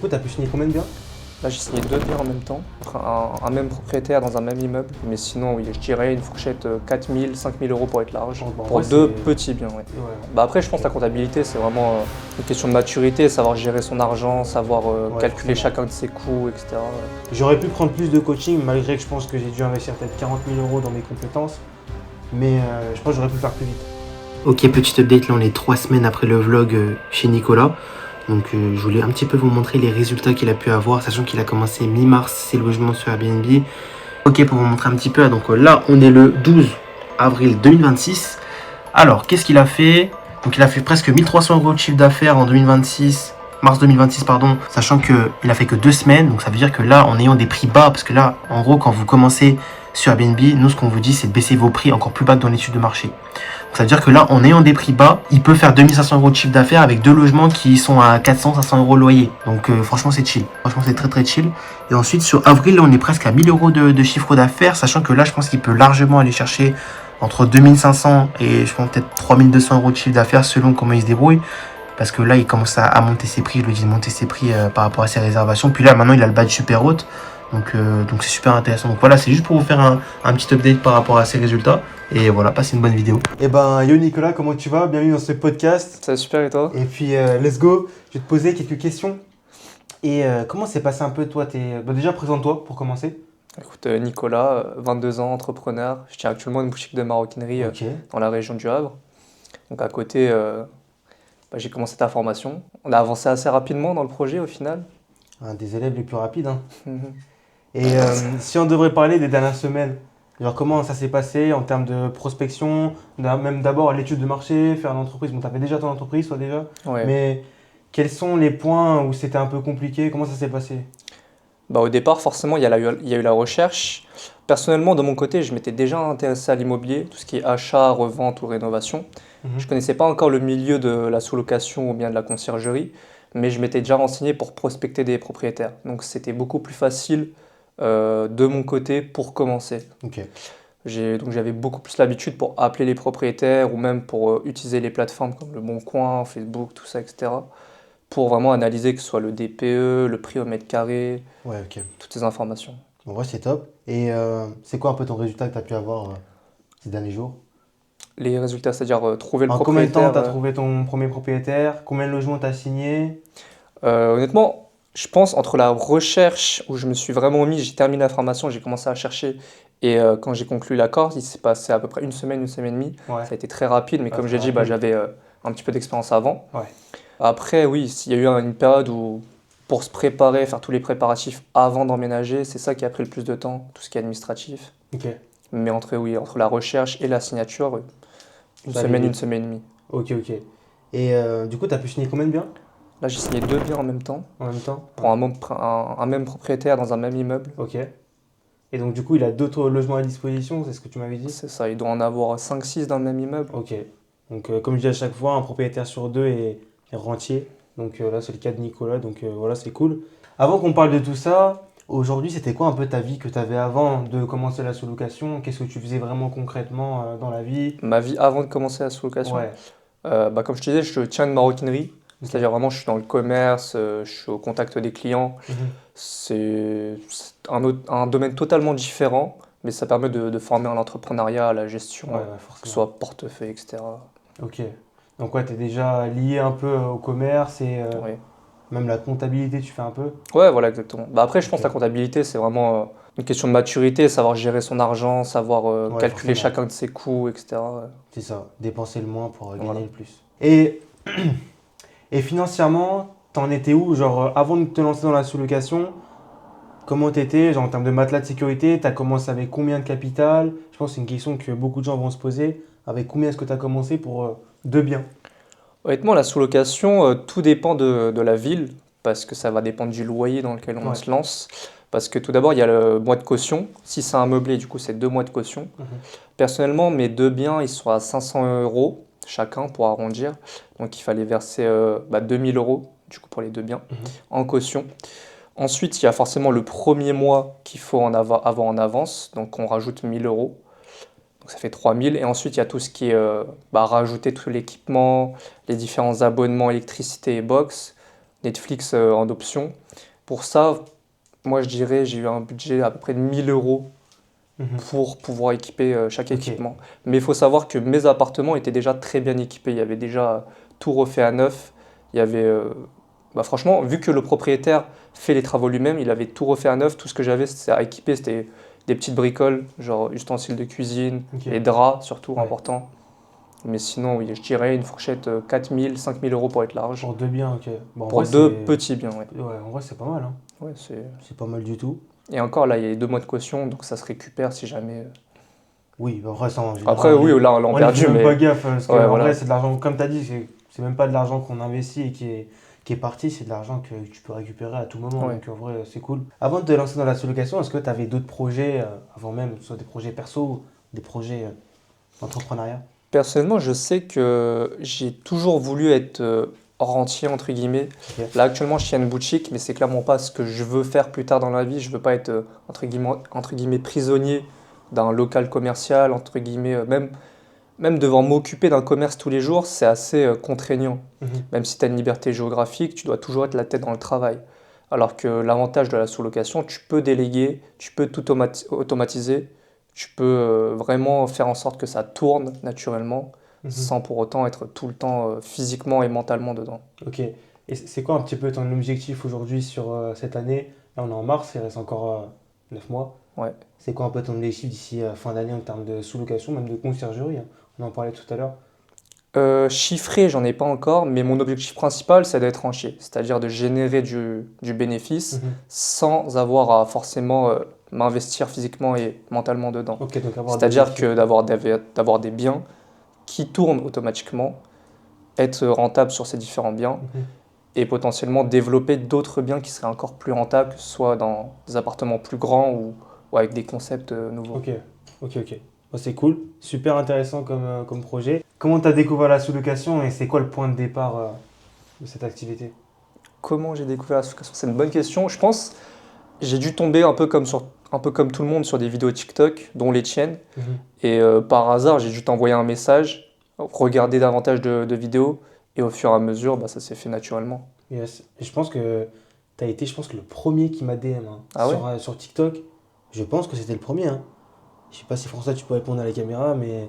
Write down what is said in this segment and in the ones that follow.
Du coup, t'as pu signer combien de biens? Là, j'ai signé 2 biens en même temps, un même propriétaire dans un même immeuble. Mais sinon, oui, je dirais une fourchette 4 000, 5 000 euros pour être large, En pour vrai, deux petits biens. Ouais. Ouais. Bah après, je pense que la comptabilité, c'est vraiment une question de maturité, savoir gérer son argent, savoir Ouais, calculer forcément. chacun de ses coûts, etc. J'aurais pu prendre plus de coaching, malgré que je pense que j'ai dû investir peut-être 40 000 euros dans mes compétences. Mais je pense que j'aurais pu le faire plus vite. Ok, petite update, là on est 3 semaines après le vlog chez Nicolas. Donc je voulais un petit peu vous montrer les résultats qu'il a pu avoir, sachant qu'il a commencé mi-mars ses logements sur Airbnb. Ok, pour vous montrer un petit peu, donc là on est le 12 avril 2026. Alors, qu'est-ce qu'il a fait? Donc il a fait presque 1300 euros de chiffre d'affaires en 2026, mars 2026 pardon, sachant qu'il a fait que 2 semaines. Donc ça veut dire que là, en ayant des prix bas, parce que là, en gros, quand vous commencez sur Airbnb, nous ce qu'on vous dit c'est de baisser vos prix encore plus bas que dans l'étude de marché. Donc ça veut dire que là, en ayant des prix bas, il peut faire 2500 euros de chiffre d'affaires avec 2 logements qui sont à 400-500 euros le loyer. Donc franchement, c'est chill. Franchement, c'est très très chill. Et ensuite, sur avril, là, on est presque à 1000 euros de chiffre d'affaires, sachant que là, je pense qu'il peut largement aller chercher entre 2500 et je pense peut-être 3200 euros de chiffre d'affaires selon comment il se débrouille. Parce que là, il commence à monter ses prix. Je lui dis de monter ses prix par rapport à ses réservations. Puis là, maintenant, il a le badge super haute. Donc c'est super intéressant. Donc voilà, c'est juste pour vous faire un petit update par rapport à ses résultats. Et voilà, passez une bonne vidéo. Eh ben, yo Nicolas, comment tu vas? Bienvenue dans ce podcast. Ça va super et toi? Et puis, let's go. Je vais te poser quelques questions. Et comment s'est passé un peu toi Bah, déjà, présente-toi pour commencer. Écoute, Nicolas, 22 ans, entrepreneur. Je tiens actuellement une boutique de maroquinerie Ok. dans la région du Havre. Donc à côté, j'ai commencé ta formation. On a avancé assez rapidement dans le projet au final. Un des élèves les plus rapides, hein. Et si on devrait parler des dernières semaines, genre comment ça s'est passé en termes de prospection, même d'abord l'étude de marché, faire l'entreprise. Bon, tu avais déjà ton entreprise, toi déjà. Ouais. Mais quels sont les points où c'était un peu compliqué? Comment ça s'est passé? Bah, au départ, forcément, il y a eu la recherche. Personnellement, de mon côté, je m'étais déjà intéressé à l'immobilier, tout ce qui est achat, revente ou rénovation. Je ne Mhm. connaissais pas encore le milieu de la sous-location ou bien de la conciergerie, mais je m'étais déjà renseigné pour prospecter des propriétaires. Donc c'était beaucoup plus facile de mon côté pour commencer. Ok. Donc j'avais beaucoup plus l'habitude pour appeler les propriétaires ou même pour utiliser les plateformes comme Le Bon Coin, Facebook, tout ça, etc. Pour vraiment analyser que ce soit le DPE, le prix au mètre carré, Ouais, ok. toutes ces informations. En vrai, c'est top. Et c'est quoi un peu ton résultat que tu as pu avoir ces derniers jours? Les résultats, c'est-à-dire trouver le En combien de temps propriétaire. tu as trouvé ton premier propriétaire? Combien de logements tu as signé? Honnêtement, je pense entre la recherche où je me suis vraiment mis, j'ai terminé la formation, j'ai commencé à chercher et quand j'ai conclu l'accord, il s'est passé à peu près une semaine et demie. Ouais, Ça a été très rapide, mais pas comme très j'ai dit, bah, rapide. j'avais un petit peu d'expérience avant. Ouais. Après, oui, il y a eu une période où pour se préparer, faire tous les préparatifs avant d'emménager, c'est ça qui a pris le plus de temps, tout ce qui est administratif. Ok. Mais entre la recherche et la signature, Ça allait une vite. semaine et demie. Ok, ok. Et du coup, tu as pu signer combien de biens Là, j'ai signé 2 biens en même temps en même temps? pour un même propriétaire dans un même immeuble. Ok. Et donc, du coup, il a d'autres logements à disposition, c'est ce que tu m'avais dit? C'est ça, il doit en avoir 5 6 dans le même immeuble. Ok. Donc, comme je dis à chaque fois, un propriétaire sur deux est rentier. Donc là, c'est le cas de Nicolas. Donc voilà, c'est cool. Avant qu'on parle de tout ça, aujourd'hui, c'était quoi un peu ta vie que tu avais avant de commencer la sous-location? Qu'est-ce que tu faisais vraiment concrètement dans la vie? Ma vie avant de commencer la sous-location, Ouais. bah, comme je te disais, je tiens une maroquinerie. Ok. C'est-à-dire vraiment, je suis dans le commerce, je suis au contact des clients. Mhm. C'est un domaine totalement différent, mais ça permet de former un entrepreneuriat, à la gestion, Ouais, ouais, que ce forcément. soit portefeuille, etc. Ok. Donc, ouais, tu es déjà lié un peu au commerce et Oui. même la comptabilité, tu fais un peu? Ouais, voilà, exactement. Bah, après, je pense Ok. que la comptabilité, c'est vraiment une question de maturité, savoir gérer son argent, savoir Ouais, calculer forcément. chacun de ses coûts, etc. C'est ça. Dépenser le moins pour Voilà. gagner le plus. Et financièrement, t'en étais où? Genre, avant de te lancer dans la sous-location, comment t'étais? Genre, en termes de matelas de sécurité, t'as commencé avec combien de capital? Je pense que c'est une question que beaucoup de gens vont se poser. Avec combien est-ce que t'as commencé pour deux biens? Honnêtement, la sous-location, tout dépend de la ville, parce que ça va dépendre du loyer dans lequel on Ouais. se lance. Parce que tout d'abord, il y a le mois de caution. Si c'est un meublé, du coup, c'est 2 mois de caution. Mhm. Personnellement, mes 2 biens, ils sont à 500 euros chacun pour arrondir. Donc, il fallait verser 2000 euros, du coup, pour les 2 biens, Mhm. en caution. Ensuite, il y a forcément le premier mois qu'il faut avoir en avance. Donc, on rajoute 1000 euros. Donc ça fait 3000. Et ensuite, il y a tout ce qui est rajouter tout l'équipement, les différents abonnements électricité et box. Netflix en option. Pour ça, moi je dirais, j'ai eu un budget à peu près de 1 000 € Mhm. pour pouvoir équiper chaque Ok. équipement. Mais il faut savoir que mes appartements étaient déjà très bien équipés. Il y avait déjà tout refait à neuf. Il y avait, franchement, vu que le propriétaire fait les travaux lui-même, il avait tout refait à neuf. Tout ce que j'avais c'était à équiper, c'était des petites bricoles, genre ustensiles de cuisine, Ok. les draps surtout, Ouais. important. Mais sinon, oui, je dirais une fourchette 4 000, 5 000 € pour être large. Pour 2 biens, ok. Bon, en Pour vrai, deux c'est. petits biens, ouais. Ouais, en vrai, c'est pas mal, hein. Ouais, c'est... C'est pas mal du tout. Et encore, là, il y a les 2 mois de caution, donc ça se récupère si jamais. Oui, bah, après, ça, en Après, général, oui, là, on l'a on y perdu, fait même mais pas gaffe, parce que ouais, en voilà. vrai, c'est de l'argent, comme tu as dit, c'est même pas de l'argent qu'on investit et qui est parti, c'est de l'argent que tu peux récupérer à tout moment. Ouais. Donc en vrai, c'est cool. Avant de te lancer dans la sous-location, est-ce que tu avais d'autres projets avant même, soit des projets perso ou des projets d'entrepreneuriat? Personnellement, je sais que j'ai toujours voulu être rentier, entre guillemets. Ok. Là, actuellement, je tiens une boutique, mais c'est clairement pas ce que je veux faire plus tard dans la vie. Je veux pas être, entre guillemets, prisonnier d'un local commercial, entre guillemets, même devoir m'occuper d'un commerce tous les jours, c'est assez contraignant. Mhm. Même si tu as une liberté géographique, tu dois toujours être la tête dans le travail. Alors que l'avantage de la sous-location, tu peux déléguer, tu peux tout automatiser, tu peux vraiment faire en sorte que ça tourne naturellement, Mhm. sans pour autant être tout le temps physiquement et mentalement dedans. Ok. Et c'est quoi un petit peu ton objectif aujourd'hui sur cette année? Là, on est en mars, il reste encore 9 mois. Ouais. C'est quoi un peu ton objectif d'ici fin d'année en termes de sous-location, même de conciergerie, hein? On en parlait tout à l'heure. Chiffré, j'en ai pas encore, mais mon objectif principal, c'est d'être rentier, c'est-à-dire de générer du bénéfice Mhm. sans avoir à forcément m'investir physiquement et mentalement dedans. Ok, donc avoir des C'est-à-dire objectifs. que d'avoir des biens qui tournent automatiquement, être rentable sur ces différents biens Mhm. et potentiellement développer d'autres biens qui seraient encore plus rentables, que ce soit dans des appartements plus grands ou avec des concepts nouveaux. Ok, ok. Bon, c'est cool, super intéressant comme projet. Comment tu as découvert la sous-location et c'est quoi le point de départ de cette activité? Comment j'ai découvert la sous-location? C'est une bonne question. Je pense j'ai dû tomber un peu comme tout le monde sur des vidéos TikTok, dont les tiennes. Mhm. Et par hasard, j'ai dû t'envoyer un message, regarder davantage de vidéos, et au fur et à mesure, ça s'est fait naturellement. Yes. Et je pense que tu as été, je pense, le premier qui m'a DM hein, Ah ouais? sur TikTok. Je pense que c'était le premier. Hein. Je sais pas si François, tu peux répondre à la caméra, mais.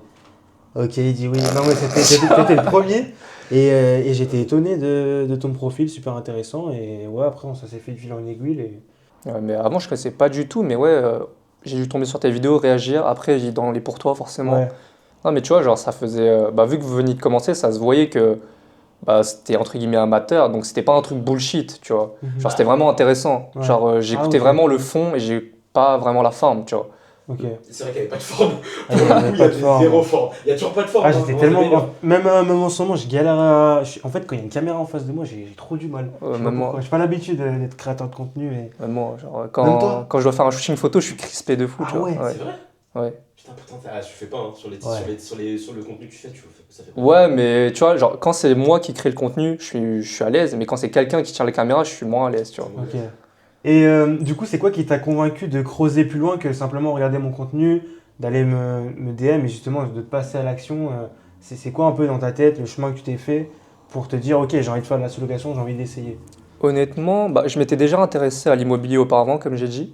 Ok, il dit oui. Non, mais c'était le premier. Et j'étais étonné de ton profil, super intéressant. Et ouais, après, ça s'est fait de fil en aiguille. Ouais, mais avant, je ne connaissais pas du tout, mais ouais, j'ai dû tomber sur tes vidéos, réagir. Après, j'ai dans les pour toi, forcément. Ouais. Non, mais tu vois, genre, ça faisait. Vu que vous veniez de commencer, ça se voyait que c'était entre guillemets amateur, donc c'était pas un truc bullshit, tu vois. Mhm. Genre, c'était vraiment intéressant. Ouais. Genre, j'écoutais ok. vraiment le fond et j'ai pas vraiment la forme, tu vois. Ok. C'est vrai qu'il n'y avait pas de forme. Ah, il y avait Il y pas de avait forme. zéro forme. Il n'y a toujours pas de forme. Ah, hein, j'étais vraiment, tellement. ça m'énerve. Même en ce moment, je galère à. En fait, quand il y a une caméra en face de moi, j'ai trop du mal. Je sais pas Même moi. pourquoi. J'ai pas l'habitude d'être créateur de contenu. Même moi, genre, Même toi? quand je dois faire un shooting photo, je suis crispé de fou, Ah tu vois. ouais, C'est vrai. Ouais. Putain, pourtant, je fais pas hein, sur le contenu que tu fais, ça fait pas. Ouais, mais tu vois, genre, quand c'est moi qui crée le contenu, je suis à l'aise, mais quand c'est quelqu'un qui tient la caméra, je suis moins à l'aise, tu vois. Ok. Et du coup, c'est quoi qui t'a convaincu de creuser plus loin que simplement regarder mon contenu, d'aller me DM et justement de passer à l'action c'est quoi un peu dans ta tête le chemin que tu t'es fait pour te dire, ok, j'ai envie de faire de la sous-location, j'ai envie d'essayer? Honnêtement, je m'étais déjà intéressé à l'immobilier auparavant, comme j'ai dit.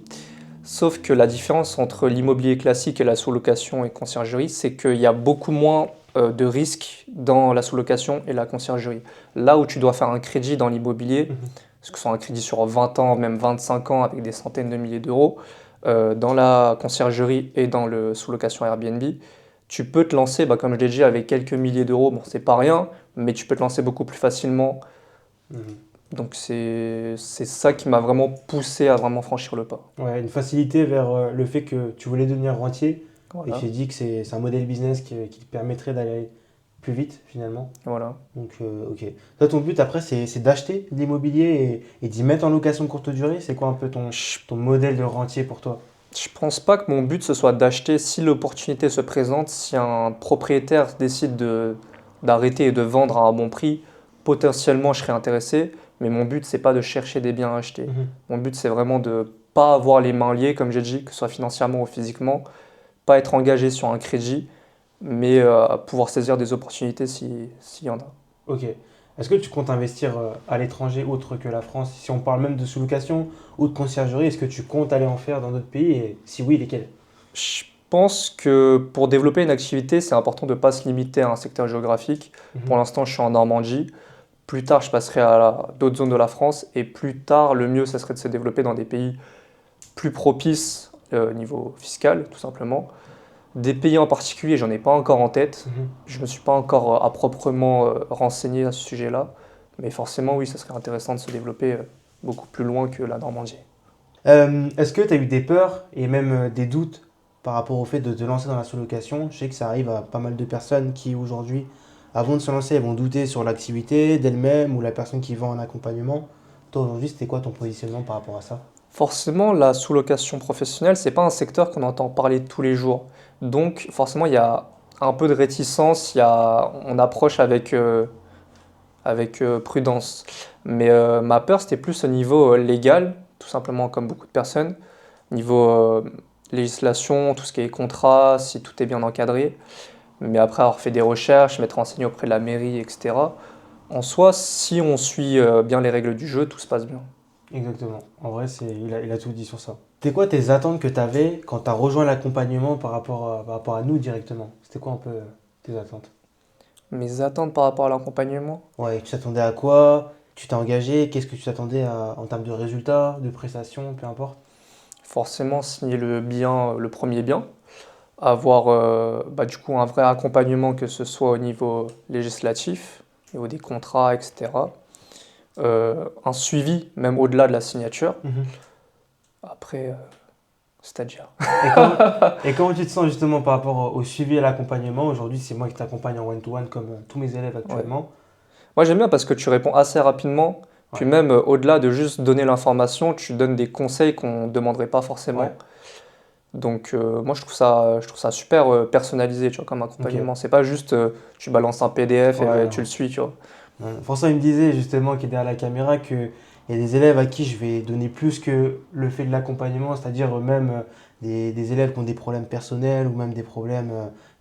Sauf que la différence entre l'immobilier classique et la sous-location et conciergerie, c'est qu'il y a beaucoup moins de risques dans la sous-location et la conciergerie. Là où tu dois faire un crédit dans l'immobilier, Mhm. ce que ce soit un crédit sur 20 ans, même 25 ans avec des centaines de milliers d'euros, dans la conciergerie et dans le sous-location Airbnb, tu peux te lancer, comme je l'ai dit, avec quelques milliers d'euros. Bon, c'est pas rien, mais tu peux te lancer beaucoup plus facilement. Mhm. Donc c'est ça qui m'a vraiment poussé à vraiment franchir le pas. Ouais, une facilité vers le fait que tu voulais devenir rentier et Voilà, tu t'es dit que c'est un modèle business qui te permettrait d'aller plus vite finalement. voilà. Donc, ok. Toi, ton but après, c'est d'acheter de l'immobilier et d'y mettre en location courte durée. C'est quoi un peu ton modèle de rentier pour toi? Je pense pas que mon but ce soit d'acheter si l'opportunité se présente, si un propriétaire décide d'arrêter et de vendre à un bon prix, potentiellement je serais intéressé, mais mon but c'est pas de chercher des biens à acheter. Mhm. Mon but c'est vraiment de pas avoir les mains liées, comme j'ai dit, que ce soit financièrement ou physiquement, pas être engagé sur un crédit, mais pouvoir saisir des opportunités s'il y en a. Ok. Est-ce que tu comptes investir à l'étranger autre que la France? Si on parle même de sous-location ou de conciergerie, est-ce que tu comptes aller en faire dans d'autres pays et si oui, lesquels? Je pense que pour développer une activité, c'est important de ne pas se limiter à un secteur géographique. Pour Mhm. l'instant, je suis en Normandie. Plus tard, je passerai à d'autres zones de la France. Et plus tard, le mieux, ça serait de se développer dans des pays plus propices au niveau fiscal, tout simplement. Des pays en particulier, j'en ai pas encore en tête. Mhm. Je ne me suis pas encore à proprement renseigné à ce sujet-là. Mais forcément, oui, ça serait intéressant de se développer beaucoup plus loin que la Normandie. Est-ce que tu as eu des peurs et même des doutes par rapport au fait de te lancer dans la sous-location? Je sais que ça arrive à pas mal de personnes qui aujourd'hui, avant de se lancer, elles vont douter sur l'activité d'elles-mêmes ou la personne qui vend un accompagnement. Toi aujourd'hui, c'était quoi ton positionnement par rapport à ça? Forcément, la sous-location professionnelle, c'est pas un secteur qu'on entend parler tous les jours. Donc, forcément, il y a un peu de réticence, on approche avec prudence. Mais ma peur, c'était plus au niveau légal, tout simplement comme beaucoup de personnes. Niveau législation, tout ce qui est contrat, si tout est bien encadré. Mais après avoir fait des recherches, m'être renseigné auprès de la mairie, etc. En soi, si on suit bien les règles du jeu, tout se passe bien. Exactement. En vrai, il a tout dit sur ça. C'était quoi tes attentes que tu avais quand tu as rejoint l'accompagnement par rapport à nous directement? C'était quoi un peu tes attentes? Mes attentes par rapport à l'accompagnement? Ouais, tu t'attendais à quoi? Tu t'es engagé? Qu'est-ce que tu t'attendais en termes de résultats, de prestations, peu importe? Forcément, signer le bien, le premier bien. Avoir du coup un vrai accompagnement, que ce soit au niveau législatif, au niveau des contrats, etc. Un suivi, même au-delà de la signature. Mhm. Après, c'est-à-dire. Et comment, et comment tu te sens justement par rapport au suivi et à l'accompagnement? Aujourd'hui, c'est moi qui t'accompagne en one-to-one comme tous mes élèves Ouais. actuellement. Moi, j'aime bien parce que tu réponds assez rapidement. Puis Ouais. même au-delà de juste donner l'information, tu donnes des conseils qu'on ne demanderait pas forcément. Ouais. Donc moi, je trouve ça super personnalisé, tu vois, comme Ok. accompagnement. C'est pas juste tu balances un PDF et Ouais, tu le non. suis, tu vois. François, il me disait justement, qui est derrière la caméra, qu'il y a des élèves à qui je vais donner plus que le fait de l'accompagnement, c'est-à-dire même des élèves qui ont des problèmes personnels ou même des problèmes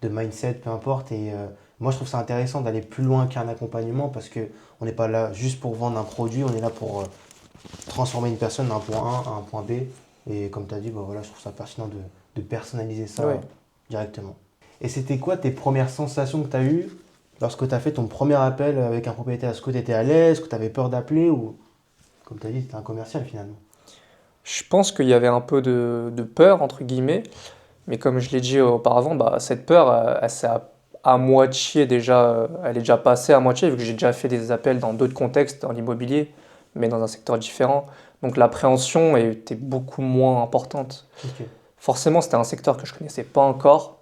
de mindset, peu importe. Et moi, je trouve ça intéressant d'aller plus loin qu'un accompagnement parce que on n'est pas là juste pour vendre un produit, on est là pour transformer une personne d'un point A à un point B. Et comme tu as dit, bah voilà, je trouve ça pertinent de personnaliser ça Ouais. directement. Et c'était quoi tes premières sensations que tu as eues lorsque tu as fait ton premier appel avec un propriétaire? Est-ce que tu étais à l'aise? Est-ce que tu avais peur d'appeler? Ou, comme tu as dit, tu étais un commercial finalement. Je pense qu'il y avait un peu de peur, entre guillemets, mais comme je l'ai dit auparavant, cette peur, elle s'est à moitié déjà, elle est déjà passée à moitié, vu que j'ai déjà fait des appels dans d'autres contextes, dans l'immobilier, mais dans un secteur différent. Donc l'appréhension était beaucoup moins importante. Ok. Forcément, c'était un secteur que je ne connaissais pas encore.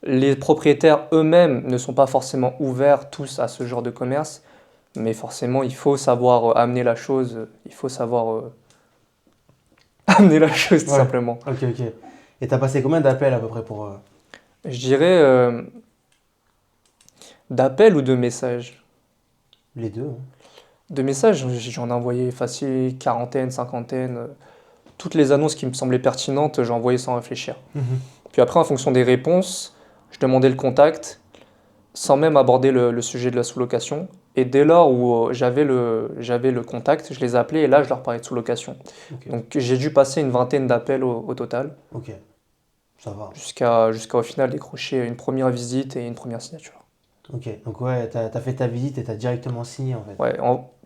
Les propriétaires eux-mêmes ne sont pas forcément ouverts tous à ce genre de commerce, mais forcément, il faut savoir amener la chose, il faut savoir amener la chose tout Ouais. simplement. Ok, ok. Et tu as passé combien d'appels à peu près pour. Je dirais d'appels ou de messages. Les deux, hein. De messages, j'en ai envoyé facile quarantaine, cinquantaine. Toutes les annonces qui me semblaient pertinentes, j'ai envoyé sans réfléchir. Mhm. Puis après, en fonction des réponses, je demandais le contact, sans même aborder le sujet de la sous-location. Et dès lors où j'avais le contact, je les appelais et là, je leur parlais de sous-location. Ok. Donc j'ai dû passer une vingtaine d'appels au total, Ok. Ça va. jusqu'à au final décrocher une première visite et une première signature. Ok. Donc ouais, t'as fait ta visite et t'as directement signé en fait. Ouais,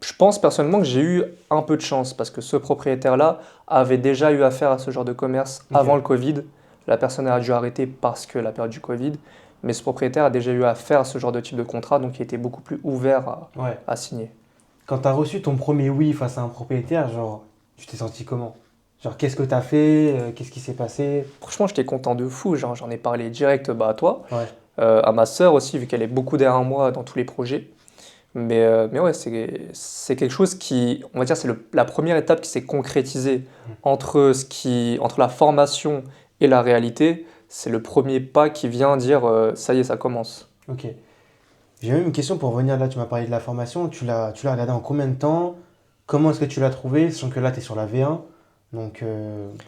je pense personnellement que j'ai eu un peu de chance parce que ce propriétaire-là avait déjà eu affaire à ce genre de commerce Ok. avant le Covid. La personne a dû arrêter parce que la période du Covid. Mais ce propriétaire a déjà eu affaire à ce genre de type de contrat, donc il était beaucoup plus ouvert Ouais. à signer. Quand t'as reçu ton premier oui face à un propriétaire, genre, tu t'es senti comment? Genre, qu'est-ce que t'as fait? Qu'est-ce qui s'est passé? Franchement, j'étais content de fou. Genre, j'en ai parlé direct à toi, Ouais. à ma sœur aussi, vu qu'elle est beaucoup derrière moi dans tous les projets. Mais ouais, c'est quelque chose qui, on va dire, c'est la première étape qui s'est concrétisée entre la formation et la réalité. C'est le premier pas qui vient dire ça y est, ça commence. Ok. J'ai même une question pour revenir là, tu m'as parlé de la formation, tu l'as regardé en combien de temps? Comment est-ce que tu l'as trouvé? Sachant que là, tu es sur la V1, donc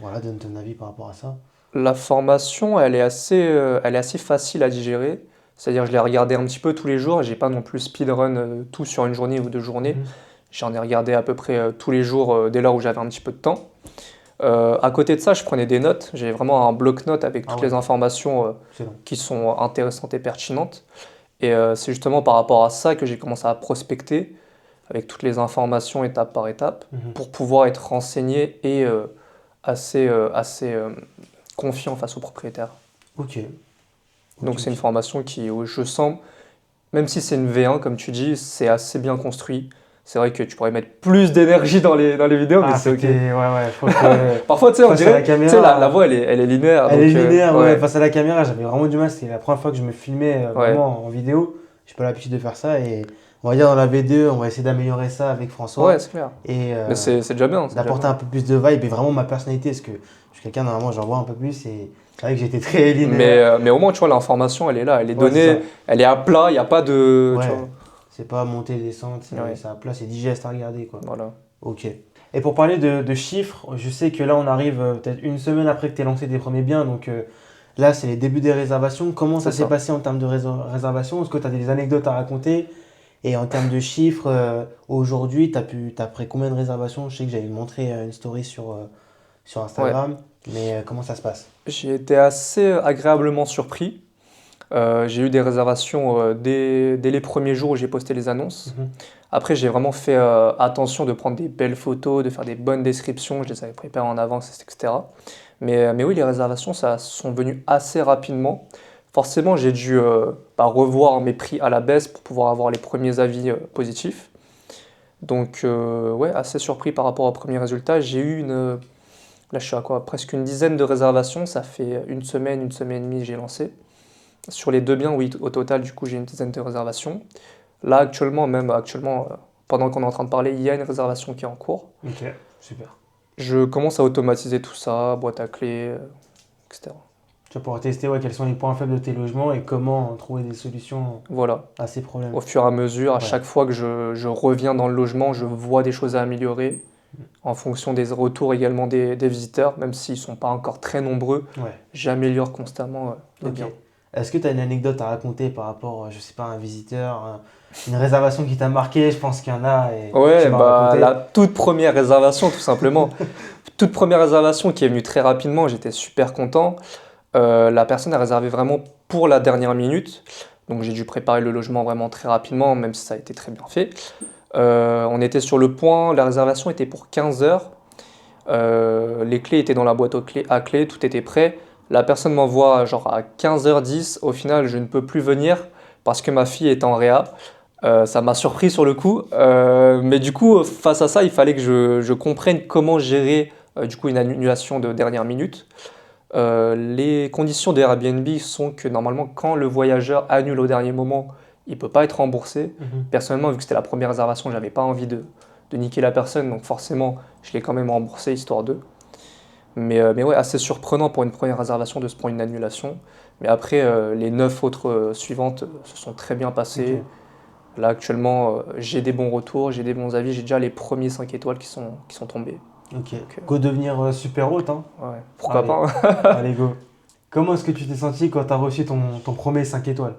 voilà, donne ton avis par rapport à ça. La formation, elle est assez facile à digérer. C'est-à-dire je les regardais un petit peu tous les jours, j'ai pas non plus speedrun tout sur une journée ou 2 journées. J'en ai regardé à peu près tous les jours dès lors où j'avais un petit peu de temps. À côté de ça, je prenais des notes. J'ai vraiment un bloc-notes avec toutes les informations qui sont intéressantes et pertinentes. Et c'est justement par rapport à ça que j'ai commencé à prospecter avec toutes les informations étape par étape pour pouvoir être renseigné et assez confiant face aux propriétaires. Ok. Donc c'est une formation qui, où je sens, même si c'est une V1 comme tu dis, c'est assez bien construit. C'est vrai que tu pourrais mettre plus d'énergie dans les vidéos, mais c'est ok. Ouais, faut que... Parfois, tu sais, on dirait, tu sais, la voix, elle est linéaire. Elle donc, est linéaire, ouais. face à la caméra, j'avais vraiment du mal. C'était la première fois que je me filmais vraiment en vidéo. J'ai pas l'habitude de faire ça et on va dire dans la V2, on va essayer d'améliorer ça avec François. Ouais, c'est clair. Et mais c'est déjà bien. d'apporter un peu plus de vibe et vraiment ma personnalité, parce que je suis quelqu'un, normalement, j'en vois un peu plus et c'est vrai que j'étais très linéaire. Mais au moins, tu vois, l'information, elle est là, elle est Ouais, donnée, elle est à plat, il n'y a pas de... Ouais. Tu vois. C'est pas monter, descendre, c'est à plat, c'est digeste à regarder, quoi. Voilà. Ok. Et pour parler de chiffres, je sais que là, on arrive peut-être une semaine après que tu aies lancé tes premiers biens, donc là, c'est les débuts des réservations. Comment ça s'est passé en termes de réservation? Est-ce que tu as des anecdotes à raconter? Et en termes de chiffres, aujourd'hui, tu as pris combien de réservations? Je sais que j'avais montré une story sur Instagram, mais comment ça se passe? J'ai été assez agréablement surpris. J'ai eu des réservations dès les premiers jours où j'ai posté les annonces. Après, j'ai vraiment fait attention de prendre des belles photos, de faire des bonnes descriptions. Je les avais préparées en avance, etc. Mais oui, les réservations, ça sont venues assez rapidement. Forcément, j'ai dû revoir mes prix à la baisse pour pouvoir avoir les premiers avis positifs. Donc, ouais, assez surpris par rapport aux premiers résultats. J'ai eu là, je suis à quoi? Presque une dizaine de réservations. Ça fait une semaine et demie que j'ai lancé. Sur les 2 biens, oui, au total, du coup, j'ai une dizaine de réservations. Là, actuellement, pendant qu'on est en train de parler, il y a une réservation qui est en cours. Ok, super. Je commence à automatiser tout ça, boîte à clés, etc. Tu vas pouvoir tester quels sont les points faibles de tes logements et comment trouver des solutions à ces problèmes. Au fur et à mesure, à chaque fois que je reviens dans le logement, je vois des choses à améliorer en fonction des retours également des visiteurs, même s'ils ne sont pas encore très nombreux. J'améliore constamment les biens. Est-ce que tu as une anecdote à raconter par rapport, je sais pas, à un visiteur, une réservation qui t'a marqué? Je pense qu'il y en a. Ouais, la toute première réservation, tout simplement. Toute première réservation qui est venue très rapidement, j'étais super content. La personne a réservé vraiment pour la dernière minute. Donc j'ai dû préparer le logement vraiment très rapidement, même si ça a été très bien fait. On était sur le point, la réservation était pour 15 heures. Les clés étaient dans la boîte à clés, tout était prêt. La personne m'envoie genre à 15h10, au final je ne peux plus venir parce que ma fille est en réa. Ça m'a surpris sur le coup, mais du coup face à ça il fallait que je comprenne comment gérer du coup une annulation de dernière minute. Les conditions de Airbnb sont que normalement quand le voyageur annule au dernier moment, il ne peut pas être remboursé. Personnellement, vu que c'était la première réservation, je n'avais pas envie de niquer la personne, donc forcément je l'ai quand même remboursé histoire d'eux. Mais ouais, assez surprenant pour une première réservation de se prendre une annulation. Mais après, les 9 autres suivantes se sont très bien passées. Là, actuellement, j'ai des bons retours, j'ai des bons avis. J'ai déjà les premiers 5 étoiles qui sont tombés. Ok. Go devenir super hôte, hein. Ouais, pourquoi pas. Allez, go. Comment est-ce que tu t'es senti quand tu as reçu ton premier 5 étoiles?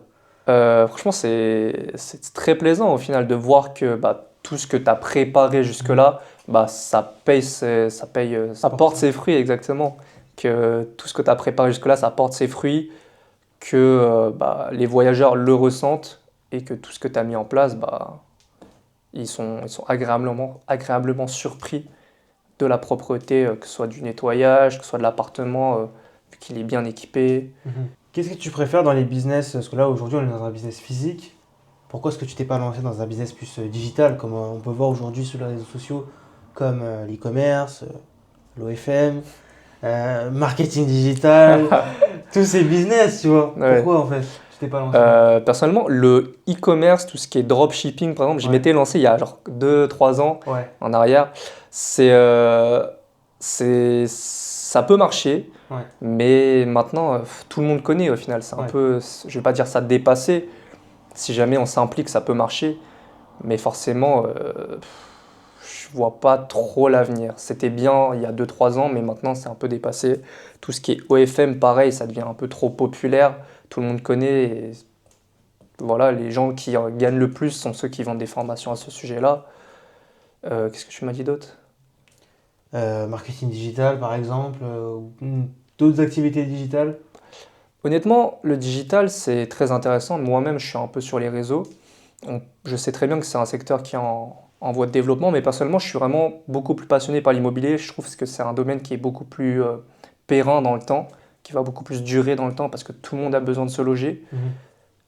Franchement, c'est très plaisant au final de voir que tout ce que tu as préparé jusque-là, ça porte ses fruits, exactement. Que tout ce que tu as préparé jusque-là, ça porte ses fruits, que les voyageurs le ressentent et que tout ce que tu as mis en place, ils sont agréablement surpris de la propreté, que ce soit du nettoyage, que ce soit de l'appartement, vu qu'il est bien équipé. Qu'est-ce que tu préfères dans les business? Parce que là, aujourd'hui, on est dans un business physique. Pourquoi est-ce que tu t'es pas lancé dans un business plus digital, comme on peut voir aujourd'hui sur les réseaux sociaux, comme l'e-commerce, l'OFM, marketing digital, tous ces business, tu vois? Pourquoi en fait tu t'es pas lancé? Personnellement, le e-commerce, tout ce qui est dropshipping, par exemple, je m'étais lancé il y a genre 2-3 ans en arrière. Ça peut marcher, mais maintenant, tout le monde connaît au final. C'est un peu, je vais pas dire ça dépassé. Si jamais on s'implique, ça peut marcher. Mais forcément, je vois pas trop l'avenir. C'était bien il y a 2-3 ans, mais maintenant, c'est un peu dépassé. Tout ce qui est OFM, pareil, ça devient un peu trop populaire. Tout le monde connaît et voilà, les gens qui gagnent le plus sont ceux qui vendent des formations à ce sujet-là. Qu'est-ce que tu m'as dit d'autre? Marketing digital, par exemple, ou d'autres activités digitales. Honnêtement, le digital, c'est très intéressant. Moi-même, je suis un peu sur les réseaux. Je sais très bien que c'est un secteur qui est en voie de développement, mais personnellement, je suis vraiment beaucoup plus passionné par l'immobilier. Je trouve que c'est un domaine qui est beaucoup plus périn dans le temps, qui va beaucoup plus durer dans le temps parce que tout le monde a besoin de se loger.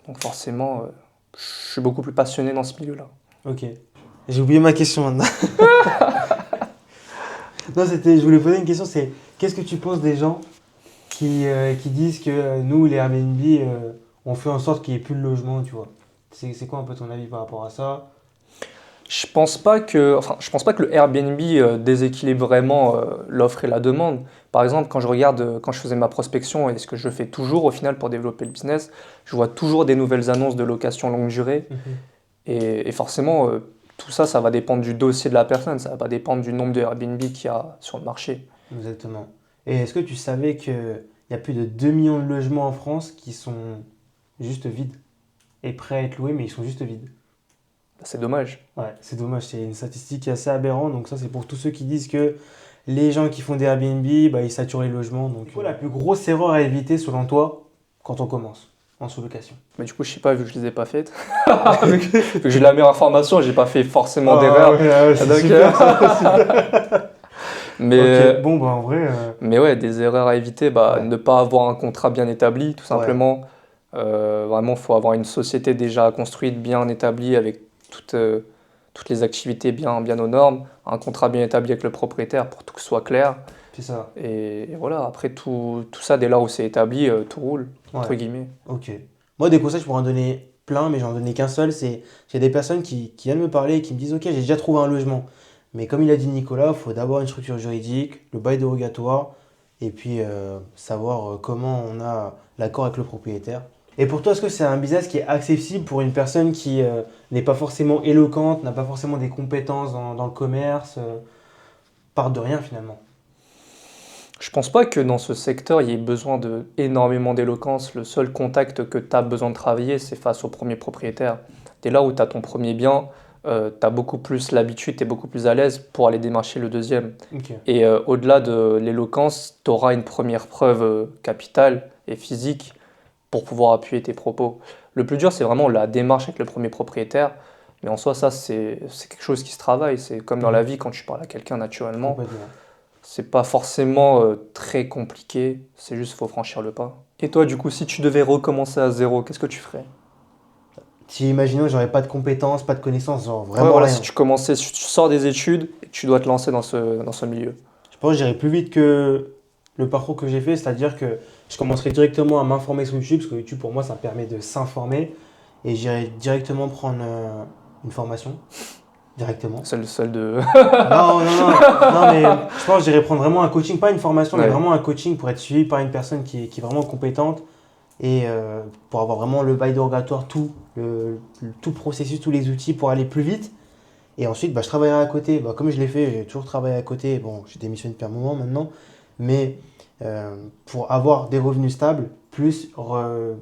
Donc forcément, je suis beaucoup plus passionné dans ce milieu-là. Ok. J'ai oublié ma question maintenant. Non, je voulais poser une question, c'est qu'est-ce que tu penses des gens qui disent que nous, les Airbnb, on fait en sorte qu'il n'y ait plus de logement, tu vois? C'est quoi un peu ton avis par rapport à ça? Je pense pas que le Airbnb déséquilibre vraiment l'offre et la demande. Par exemple, quand je regarde, quand je faisais ma prospection et ce que je fais toujours au final pour développer le business, je vois toujours des nouvelles annonces de location longue durée. Et forcément, tout ça, ça va dépendre du dossier de la personne, ça va pas dépendre du nombre de Airbnb qu'il y a sur le marché. Exactement. Et est-ce que tu savais qu'il y a plus de 2 millions de logements en France qui sont juste vides et prêts à être loués, mais ils sont juste vides? C'est dommage. Ouais, c'est dommage, c'est une statistique qui est assez aberrante. Donc ça, c'est pour tous ceux qui disent que les gens qui font des Airbnb, bah, ils saturent les logements. Donc, quoi la plus grosse erreur à éviter selon toi quand on commence en sous-location? Mais du coup, je sais pas, vu que je les ai pas faites. Vu que j'ai la meilleure information, j'ai pas fait forcément d'erreur. Ouais, c'est Donc, super, super. Mais, Ok, bon, bah en vrai, mais ouais, des erreurs à éviter, bah, Ouais. ne pas avoir un contrat bien établi, tout simplement. Vraiment, il faut avoir une société déjà construite, bien établie, avec toutes les activités bien aux normes, un contrat bien établi avec le propriétaire pour tout que ce soit clair. c'est ça. Et voilà, après tout ça, dès lors où c'est établi, tout roule, entre Ouais. guillemets. Ok. Moi, des conseils, je pourrais en donner plein, mais j'en donnais qu'un seul. J'ai des personnes qui viennent me parler et qui me disent, ok, j'ai déjà trouvé un logement. Mais comme il a dit Nicolas, il faut d'abord une structure juridique, le bail dérogatoire, et puis savoir comment on a l'accord avec le propriétaire. Et pour toi, est-ce que c'est un business qui est accessible pour une personne qui n'est pas forcément éloquente, n'a pas forcément des compétences dans le commerce, part de rien finalement? Je pense pas que dans ce secteur, il y ait besoin de énormément d'éloquence. Le seul contact que tu as besoin de travailler, c'est face au premier propriétaire. Dès là où tu as ton premier bien, tu as beaucoup plus l'habitude, tu es beaucoup plus à l'aise pour aller démarcher le deuxième. Ok. Et au-delà de l'éloquence, tu auras une première preuve capitale et physique pour pouvoir appuyer tes propos. Le plus dur, c'est vraiment la démarche avec le premier propriétaire. Mais en soi, ça, c'est quelque chose qui se travaille. C'est comme dans la vie, quand tu parles à quelqu'un naturellement. Complètement. C'est pas forcément très compliqué, c'est juste faut franchir le pas. Et toi, du coup, si tu devais recommencer à zéro, qu'est-ce que tu ferais? Si imaginons que j'aurais pas de compétences, pas de connaissances, genre Ouais, vraiment voilà, rien. si tu commençais, si tu sors des études et que tu dois te lancer dans ce milieu. Je pense que j'irai plus vite que le parcours que j'ai fait, c'est-à-dire que je commencerai directement à m'informer sur YouTube, parce que YouTube pour moi ça me permet de s'informer, et j'irai directement prendre une formation, directement. C'est le seul de. Non, non, non, non, mais je pense que j'irai prendre vraiment un coaching, pas une formation, mais Ouais. vraiment un coaching pour être suivi par une personne qui est vraiment compétente, et pour avoir vraiment le bail dérogatoire, tout le processus, tous les outils pour aller plus vite. Et ensuite, bah, je travaillerai à côté. Bah, comme je l'ai fait, j'ai toujours travaillé à côté. Bon, j'ai démissionné depuis un moment maintenant. Mais pour avoir des revenus stables, plus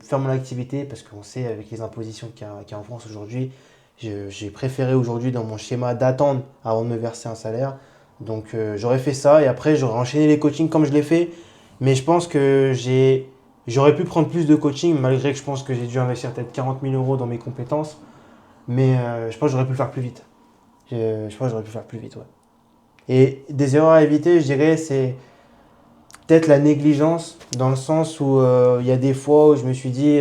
faire mon activité, parce qu'on sait avec les impositions qu'il y a en France aujourd'hui, j'ai préféré aujourd'hui dans mon schéma d'attendre avant de me verser un salaire. Donc j'aurais fait ça et après j'aurais enchaîné les coachings comme je l'ai fait. Mais je pense que j'aurais pu prendre plus de coaching malgré que je pense que j'ai dû investir peut-être 40 000 euros dans mes compétences. Mais je pense que j'aurais pu le faire plus vite. Je pense que j'aurais pu faire plus vite, ouais. Et des erreurs à éviter, je dirais, c'est peut-être la négligence, dans le sens où il y a des fois où je me suis dit,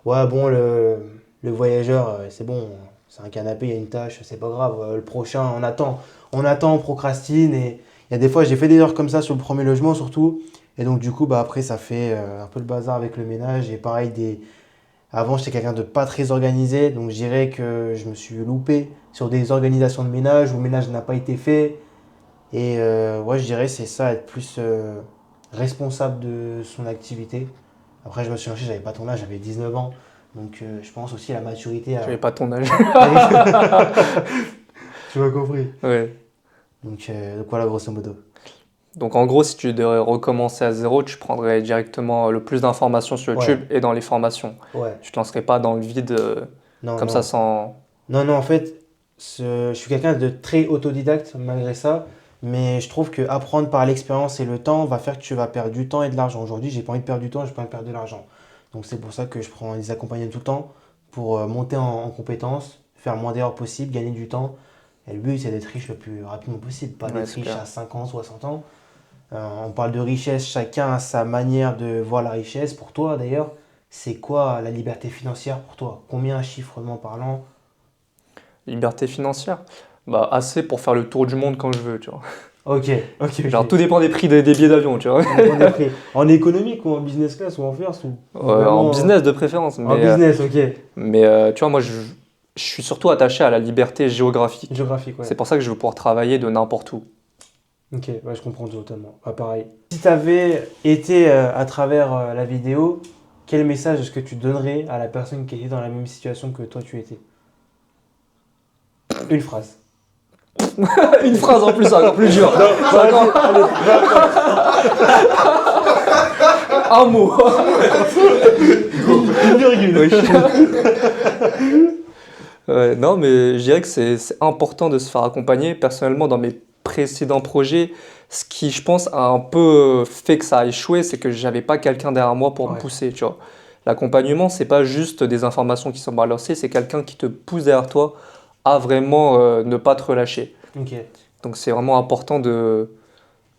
ouais, bon, le voyageur, c'est bon, c'est un canapé, il y a une tâche, c'est pas grave, le prochain, on attend, on procrastine. Et il y a des fois, j'ai fait des erreurs comme ça sur le premier logement, surtout. Et donc, du coup, bah, après, ça fait un peu le bazar avec le ménage. Et pareil, avant, j'étais quelqu'un de pas très organisé, donc je dirais que je me suis loupé sur des organisations de ménage où le ménage n'a pas été fait. Et ouais, je dirais c'est ça, être plus responsable de son activité. Après, je me suis lancé, j'avais pas ton âge, j'avais 19 ans. Donc je pense aussi à la maturité. J'avais pas ton âge. Tu m'as compris. Ouais. Donc voilà, grosso modo. Donc en gros, si tu devrais recommencer à zéro, tu prendrais directement le plus d'informations sur YouTube et dans les formations. Ouais. Tu te lancerais pas dans le vide Non, comme non. ça sans... Non, non, en fait, je suis quelqu'un de très autodidacte malgré ça, mais je trouve que apprendre par l'expérience et le temps va faire que tu vas perdre du temps et de l'argent. Aujourd'hui, j'ai pas envie de perdre du temps, j'ai pas envie de perdre de l'argent. Donc c'est pour ça que je prends des accompagnements tout le temps pour monter en compétences, faire le moins d'erreurs possible, gagner du temps. Et le but, c'est d'être riche le plus rapidement possible, pas Ouais, d'être c'est riche clair. à 5 ans, 60 ans. On parle de richesse, chacun a sa manière de voir la richesse. Pour toi, d'ailleurs, c'est quoi la liberté financière pour toi? Combien chiffrement parlant? Liberté financière? Bah assez pour faire le tour du monde quand je veux, tu vois. Ok, ok, Genre ok. tout dépend des prix des billets d'avion, tu vois. On est pris en économique ou en business class ou en first ou En vraiment business de préférence, en business, ok. mais tu vois, moi je suis surtout attaché à la liberté géographique. Géographique, ouais. C'est pour ça que je veux pouvoir travailler de n'importe où. Ok, ouais, je comprends totalement. Ah, pareil. Si tu avais été à travers la vidéo, quel message est-ce que tu donnerais à la personne qui était dans la même situation que toi tu étais? Une phrase. Une phrase en plus, c'est encore plus dur. C'est encore- Un mot. Une virgule. Ouais, non, mais je dirais que c'est important de se faire accompagner. Personnellement, dans mes précédents projets, ce qui, je pense, a un peu fait que ça a échoué, c'est que j'avais pas quelqu'un derrière moi pour me Ouais. pousser, tu vois. L'accompagnement, c'est pas juste des informations qui sont balancées, c'est quelqu'un qui te pousse derrière toi à vraiment ne pas te relâcher. Ok. Donc c'est vraiment important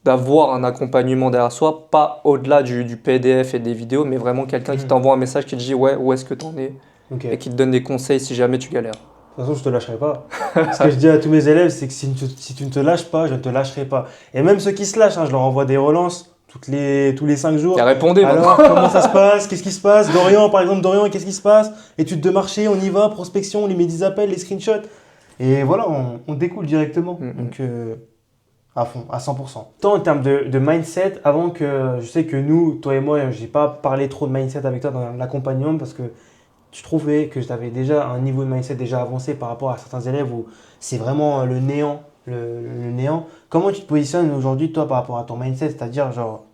d'avoir un accompagnement derrière soi, pas au-delà du PDF et des vidéos, mais vraiment quelqu'un qui Mhm. t'envoie un message qui te dit ouais, où est-ce que t'en es, Ok. et qui te donne des conseils si jamais tu galères. De toute façon, je te lâcherai pas. Ce que je dis à tous mes élèves, c'est que si tu ne te lâches pas, je ne te lâcherai pas. Et même ceux qui se lâchent, hein, je leur envoie des relances tous les 5 jours. Et répondez Alors, maintenant. comment ça se passe? Qu'est-ce qui se passe? Dorian, par exemple, Dorian, qu'est-ce qui se passe? Étude de marché, on y va, prospection, on lui met des appels, les screenshots. Et voilà, on découle directement. Mhm. Donc, à fond, à 100%. Toi, en termes de mindset, avant que je sais que nous, toi et moi, j'ai pas parlé trop de mindset avec toi dans l'accompagnement parce que tu trouvais que tu avais déjà un niveau de mindset déjà avancé par rapport à certains élèves où c'est vraiment le néant, le néant. Comment tu te positionnes aujourd'hui, toi, par rapport à ton mindset? C'est-à-dire, genre,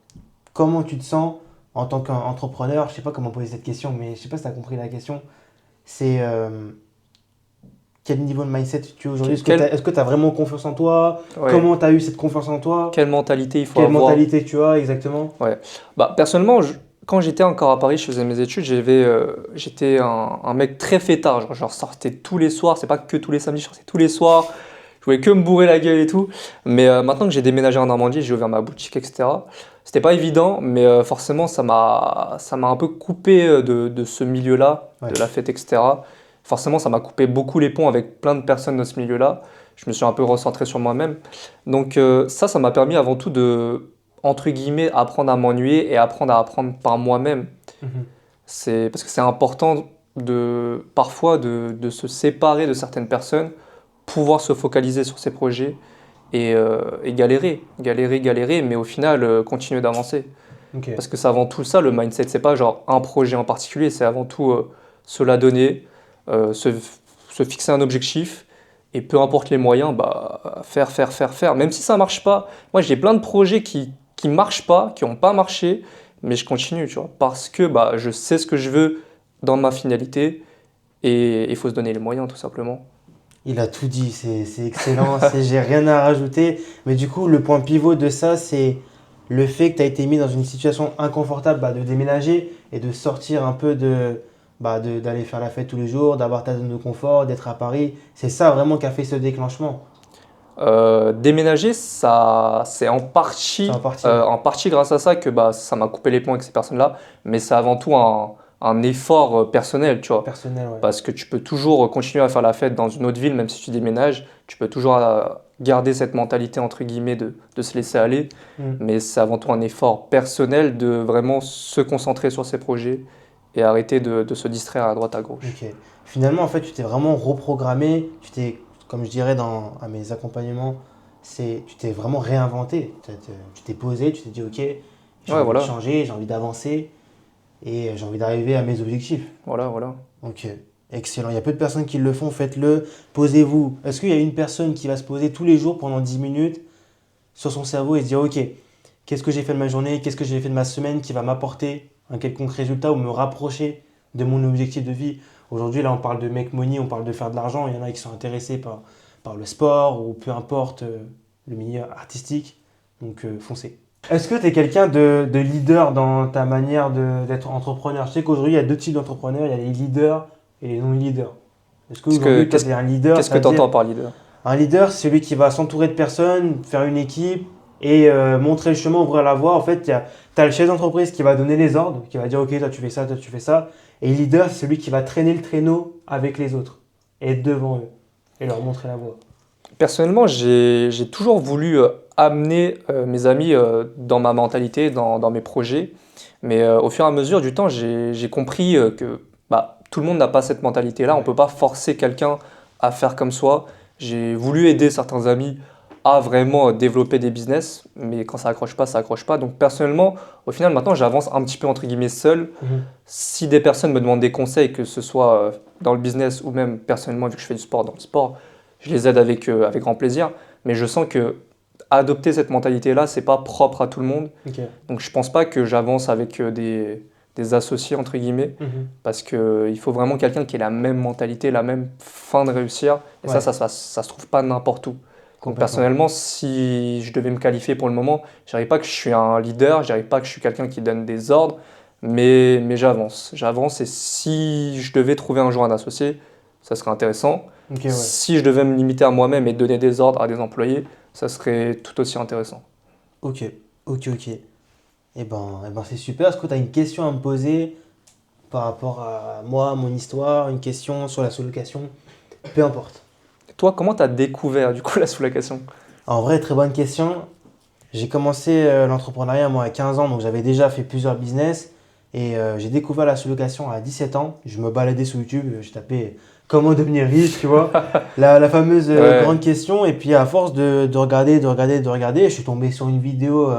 comment tu te sens en tant qu'entrepreneur? Je sais pas comment poser cette question, mais je sais pas si tu as compris la question. C'est quel niveau de mindset tu es aujourd'hui? Est-ce que tu as vraiment confiance en toi? Ouais. Comment tu as eu cette confiance en toi? Quelle mentalité il faut Quelle avoir? mentalité tu as exactement? Ouais. Bah, personnellement, quand j'étais encore à Paris, je faisais mes études, j'étais un mec très fêtard. Genre, je sortais tous les soirs, c'est pas que tous les samedis, je sortais tous les soirs. Je voulais que me bourrer la gueule et tout. Mais maintenant que j'ai déménagé en Normandie, j'ai ouvert ma boutique, etc. C'était pas évident, mais forcément, ça m'a un peu coupé de ce milieu-là, Ouais. de la fête, etc. Forcément, ça m'a coupé beaucoup les ponts avec plein de personnes de ce milieu-là. Je me suis un peu recentré sur moi-même. Donc ça m'a permis avant tout de, entre guillemets, apprendre à m'ennuyer et apprendre à apprendre par moi-même. Mhm. C'est parce que c'est important parfois de se séparer de certaines personnes, pouvoir se focaliser sur ses projets et galérer, mais au final continuer d'avancer. Ok. Parce que c'est avant tout ça, le mindset, c'est pas genre un projet en particulier, c'est avant tout se la donner, se fixer un objectif, et peu importe les moyens, bah, faire. Même si ça marche pas, moi j'ai plein de projets qui marchent pas, qui n'ont pas marché, mais je continue, tu vois, parce que bah, je sais ce que je veux dans ma finalité, et il faut se donner les moyens, tout simplement. Il a tout dit, c'est excellent, j'ai rien à rajouter. Mais du coup, le point pivot de ça, c'est le fait que tu as été mis dans une situation inconfortable de déménager et de sortir un peu d'aller faire la fête tous les jours, d'avoir ta zone de confort, d'être à Paris. C'est ça vraiment qui a fait ce déclenchement. Déménager, ça, c'est C'est en partie. en partie grâce à ça que bah, ça m'a coupé les ponts avec ces personnes-là, mais c'est avant tout un effort personnel, tu vois. Personnel, ouais. Parce que tu peux toujours continuer à faire la fête dans une autre ville, même si tu déménages, tu peux toujours garder cette mentalité, entre guillemets, de se laisser aller, Mm. mais c'est avant tout un effort personnel de vraiment se concentrer sur ses projets et arrêter de se distraire à droite à gauche. Ok. Finalement, en fait, tu t'es vraiment reprogrammé. Comme je dirais à mes accompagnements, tu t'es vraiment réinventé. Tu t'es posé, tu t'es dit, ok, j'ai envie voilà. de changer, j'ai envie d'avancer et j'ai envie d'arriver à mes objectifs. Voilà. Ok, excellent. Il y a peu de personnes qui le font, faites-le. Posez-vous. Est-ce qu'il y a une personne qui va se poser tous les jours pendant 10 minutes sur son cerveau et se dire, ok, qu'est-ce que j'ai fait de ma journée, qu'est-ce que j'ai fait de ma semaine qui va m'apporter un quelconque résultat ou me rapprocher de mon objectif de vie. Aujourd'hui, là, on parle de make money, on parle de faire de l'argent. Il y en a qui sont intéressés par le sport ou peu importe le milieu artistique. Donc, foncez. Est-ce que tu es quelqu'un de leader dans ta manière d'être entrepreneur? Je sais qu'aujourd'hui, il y a deux types d'entrepreneurs. Il y a les leaders et les non-leaders. Est-ce qu'aujourd'hui, tu es un leader? Qu'est-ce que tu entends par leader? Un leader, c'est celui qui va s'entourer de personnes, faire une équipe et montrer le chemin, ouvrir la voie. En fait, tu as le chef d'entreprise qui va donner les ordres, qui va dire « Ok, toi tu fais ça, toi tu fais ça ». Et le leader, c'est celui qui va traîner le traîneau avec les autres et être devant eux et leur montrer la voie. Personnellement, j'ai toujours voulu amener mes amis dans ma mentalité, dans mes projets. Mais au fur et à mesure du temps, j'ai compris que tout le monde n'a pas cette mentalité-là. On ne peut pas forcer quelqu'un à faire comme soi. J'ai voulu aider certains amis à vraiment développer des business, mais quand ça accroche pas, ça accroche pas. Donc personnellement, au final, maintenant, j'avance un petit peu entre guillemets seul. Si des personnes me demandent des conseils, que ce soit dans le business ou même personnellement, vu que je fais du sport dans le sport, je les aide avec grand plaisir. Mais je sens que adopter cette mentalité-là, c'est pas propre à tout le monde. Donc je pense pas que j'avance avec des associés entre guillemets, parce qu'il faut vraiment quelqu'un qui ait la même mentalité, la même fin de réussir. Et ça se trouve pas n'importe où. Donc personnellement, si je devais me qualifier pour le moment, je dirais pas que je suis un leader, je dirais pas que je suis quelqu'un qui donne des ordres, mais j'avance. J'avance et si je devais trouver un jour un associé, ça serait intéressant. Si je devais me limiter à moi-même et donner des ordres à des employés, ça serait tout aussi intéressant. Ok. Eh ben c'est super. Est-ce que tu as une question à me poser par rapport à moi, mon histoire, une question sur la sous-location? Peu importe. Toi, comment tu as découvert du coup la sous-location? En vrai, très bonne question. J'ai commencé l'entrepreneuriat moi à 15 ans, donc j'avais déjà fait plusieurs business et j'ai découvert la sous-location à 17 ans. Je me baladais sur YouTube, je tapais comment devenir riche, tu vois, la fameuse grande question. Et puis à force de regarder, je suis tombé sur une vidéo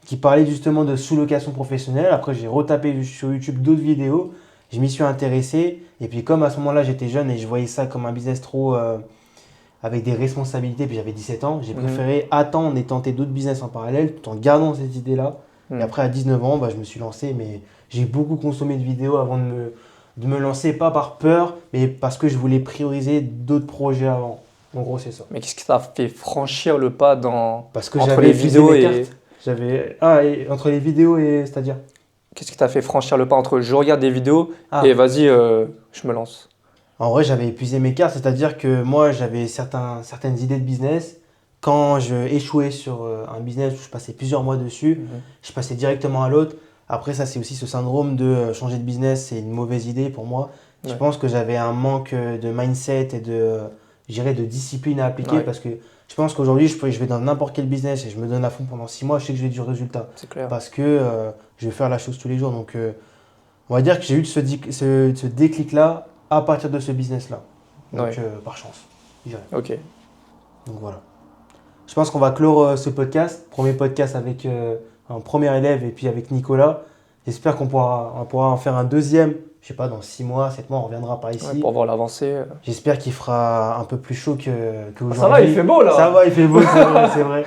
qui parlait justement de sous-location professionnelle. Après, j'ai retapé sur YouTube d'autres vidéos. Je m'y suis intéressé. Et puis comme à ce moment-là, j'étais jeune et je voyais ça comme un business trop avec des responsabilités, puis j'avais 17 ans, j'ai préféré attendre et tenter d'autres business en parallèle tout en gardant cette idée-là. Et après, à 19 ans, je me suis lancé, mais j'ai beaucoup consommé de vidéos avant de me lancer, pas par peur, mais parce que je voulais prioriser d'autres projets avant. En gros, c'est ça. Mais qu'est-ce qui t'a fait franchir le pas parce que entre les vidéos et... entre les vidéos et... C'est-à-dire? Qu'est-ce qui t'a fait franchir le pas entre je regarde des vidéos et vas-y, je me lance? En vrai, j'avais épuisé mes cartes, c'est-à-dire que moi, j'avais certaines idées de business. Quand je échouais sur un business où je passais plusieurs mois dessus, je passais directement à l'autre. Après, ça, c'est aussi ce syndrome de changer de business, c'est une mauvaise idée pour moi. Je pense que j'avais un manque de mindset et de discipline à appliquer parce que je pense qu'aujourd'hui, je vais dans n'importe quel business et je me donne à fond pendant 6 mois, je sais que je vais du résultat. C'est clair. Parce que je vais faire la chose tous les jours. Donc, on va dire que j'ai eu ce déclic-là à partir de ce business-là. Donc, par chance, je dirais. Ok. Donc, voilà. Je pense qu'on va clore ce podcast. Premier podcast avec un premier élève et puis avec Nicolas. J'espère qu'on pourra en faire un deuxième. Je sais pas, dans 6 mois, 7 mois, on reviendra par ici. Pour voir l'avancée. J'espère qu'il fera un peu plus chaud qu'aujourd'hui. Ça va, il fait beau là. Ça va, il fait beau, c'est vrai.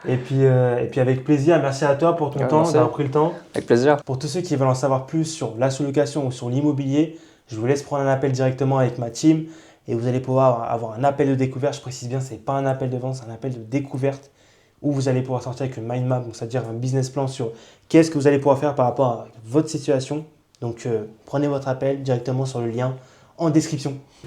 Et puis avec plaisir, merci à toi pour ton temps, d'avoir pris le temps. Avec plaisir. Pour tous ceux qui veulent en savoir plus sur la sous-location ou sur l'immobilier, je vous laisse prendre un appel directement avec ma team et vous allez pouvoir avoir un appel de découverte. Je précise bien, ce n'est pas un appel de vente, c'est un appel de découverte où vous allez pouvoir sortir avec une mind map, donc c'est-à-dire un business plan sur qu'est-ce que vous allez pouvoir faire par rapport à votre situation. Donc prenez votre appel directement sur le lien en description.